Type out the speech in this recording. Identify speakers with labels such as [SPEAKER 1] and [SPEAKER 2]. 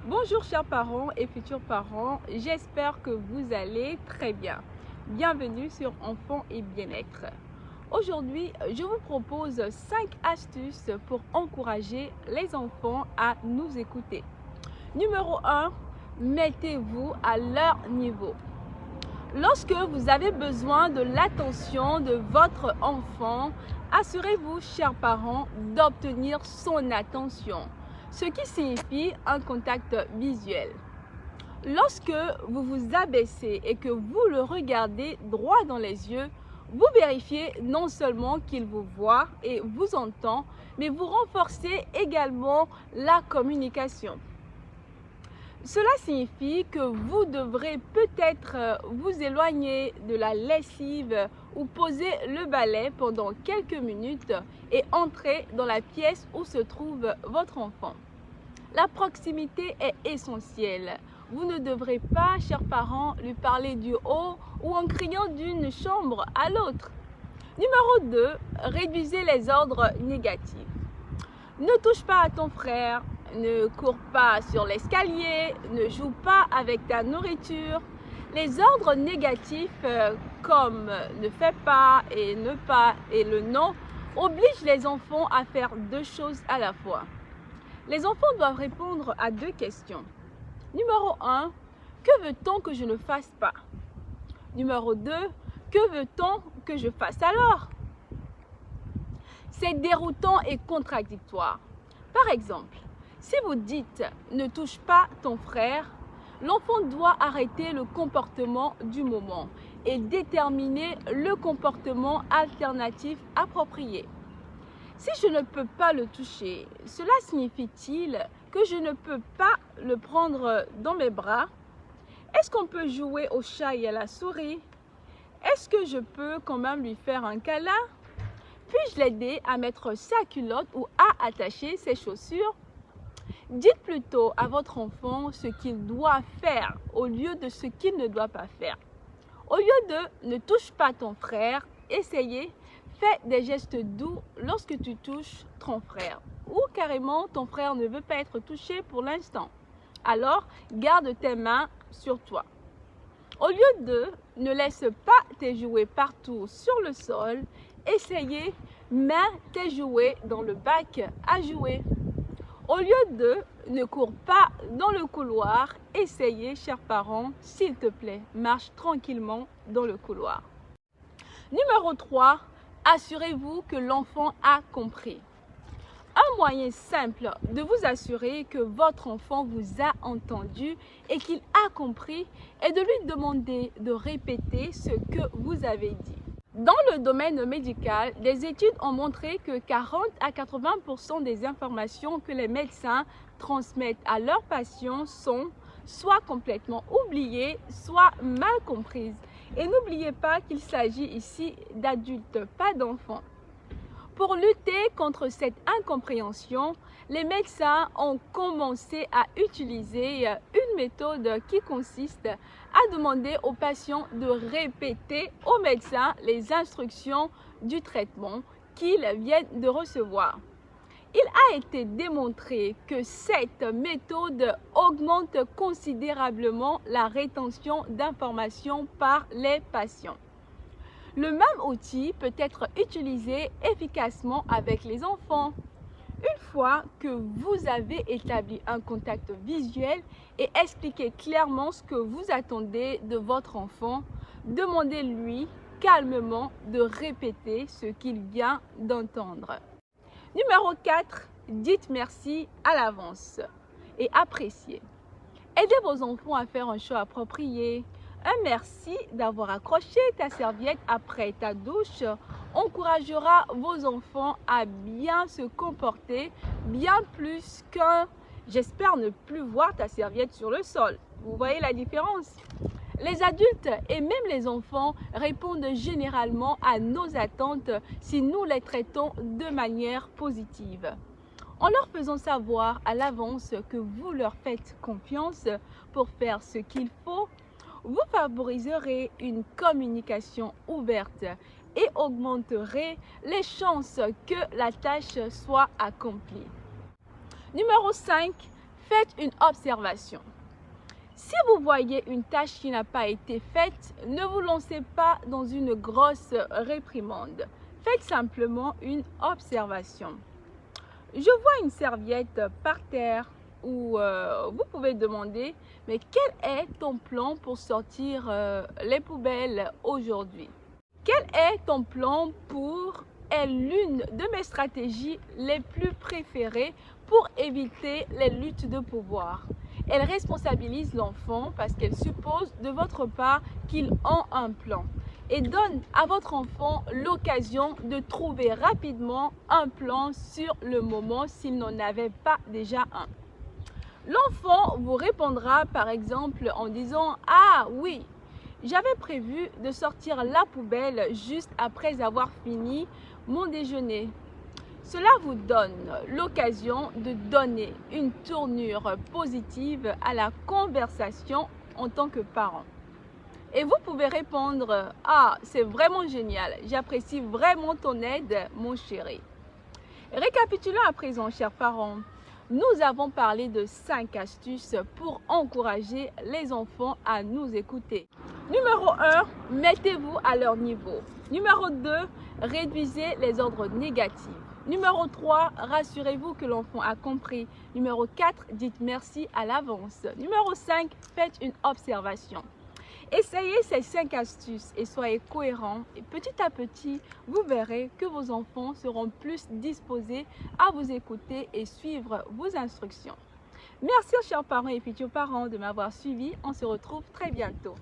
[SPEAKER 1] Bonjour chers parents et futurs parents, j'espère que vous allez très bien. Bienvenue sur Enfants et Bien-être. Aujourd'hui, je vous propose 5 astuces pour encourager les enfants à nous écouter. Numéro 1, mettez-vous à leur niveau. Lorsque vous avez besoin de l'attention de votre enfant, assurez-vous, chers parents, d'obtenir son attention, ce qui signifie un contact visuel. Lorsque vous vous abaissez et que vous le regardez droit dans les yeux, vous vérifiez non seulement qu'il vous voit et vous entend, mais vous renforcez également la communication. Cela signifie que vous devrez peut-être vous éloigner de la lessive ou poser le balai pendant quelques minutes et entrer dans la pièce où se trouve votre enfant. La proximité est essentielle. Vous ne devrez pas, chers parents, lui parler du haut ou en criant d'une chambre à l'autre. Numéro 2, réduisez les ordres négatifs. Ne touche pas à ton frère, ne cours pas sur l'escalier, ne joue pas avec ta nourriture. Les ordres négatifs comme ne fais pas et le non obligent les enfants à faire deux choses à la fois. Les enfants doivent répondre à deux questions. Numéro 1, que veut-on que je ne fasse pas? Numéro 2, que veut-on que je fasse alors? C'est déroutant et contradictoire. Par exemple, si vous dites « ne touche pas ton frère », l'enfant doit arrêter le comportement du moment et déterminer le comportement alternatif approprié. Si je ne peux pas le toucher, cela signifie-t-il que je ne peux pas le prendre dans mes bras? Est-ce qu'on peut jouer au chat et à la souris? Est-ce que je peux quand même lui faire un câlin? Puis-je l'aider à mettre sa culotte ou à attacher ses chaussures? Dites plutôt à votre enfant ce qu'il doit faire au lieu de ce qu'il ne doit pas faire. Au lieu de « ne touche pas ton frère », essayez « fais des gestes doux lorsque tu touches ton frère » ou carrément « ton frère ne veut pas être touché pour l'instant ». Alors, garde tes mains sur toi. Au lieu de « ne laisse pas tes jouets partout sur le sol », essayez « mets tes jouets dans le bac à jouer ». Au lieu de « ne cours pas dans le couloir », essayez, chers parents, s'il te plaît, marche tranquillement dans le couloir. Numéro 3, assurez-vous que l'enfant a compris. Un moyen simple de vous assurer que votre enfant vous a entendu et qu'il a compris est de lui demander de répéter ce que vous avez dit. Dans le domaine médical, des études ont montré que 40 à 80% des informations que les médecins transmettent à leurs patients sont soit complètement oubliées, soit mal comprises. Et n'oubliez pas qu'il s'agit ici d'adultes, pas d'enfants. Pour lutter contre cette incompréhension, les médecins ont commencé à utiliser une méthode qui consiste à demander aux patients de répéter aux médecins les instructions du traitement qu'ils viennent de recevoir. Il a été démontré que cette méthode augmente considérablement la rétention d'informations par les patients. Le même outil peut être utilisé efficacement avec les enfants. Une fois que vous avez établi un contact visuel et expliqué clairement ce que vous attendez de votre enfant, demandez-lui calmement de répéter ce qu'il vient d'entendre. Numéro 4, dites merci à l'avance et appréciez. Aidez vos enfants à faire un choix approprié. Un merci d'avoir accroché ta serviette après ta douche encouragera vos enfants à bien se comporter, bien plus qu'un « j'espère ne plus voir ta serviette sur le sol ». Vous voyez la différence? Les adultes et même les enfants répondent généralement à nos attentes si nous les traitons de manière positive. En leur faisant savoir à l'avance que vous leur faites confiance pour faire ce qu'il faut, vous favoriserez une communication ouverte et augmenterez les chances que la tâche soit accomplie. Numéro 5, Faites une observation. Si vous voyez une tâche qui n'a pas été faite, ne vous lancez pas dans une grosse réprimande. Faites simplement une observation. Je vois une serviette par terre où vous pouvez demander, mais quel est ton plan pour sortir les poubelles aujourd'hui? Quel est ton plan pour est l'une de mes stratégies les plus préférées pour éviter les luttes de pouvoir. Elle responsabilise l'enfant parce qu'elle suppose de votre part qu'il a un plan et donne à votre enfant l'occasion de trouver rapidement un plan sur le moment s'il n'en avait pas déjà un. L'enfant vous répondra par exemple en disant « Ah oui, j'avais prévu de sortir la poubelle juste après avoir fini mon déjeuner. » Cela vous donne l'occasion de donner une tournure positive à la conversation en tant que parent. Et vous pouvez répondre « Ah, c'est vraiment génial, j'apprécie vraiment ton aide, mon chéri. » Récapitulons à présent, chers parents. Nous avons parlé de 5 astuces pour encourager les enfants à nous écouter. Numéro 1, mettez-vous à leur niveau. Numéro 2, réduisez les ordres négatifs. Numéro 3, rassurez-vous que l'enfant a compris. Numéro 4, dites merci à l'avance. Numéro 5, faites une observation. Essayez ces 5 astuces et soyez cohérents et petit à petit, vous verrez que vos enfants seront plus disposés à vous écouter et suivre vos instructions. Merci aux chers parents et futurs parents de m'avoir suivi. On se retrouve très bientôt.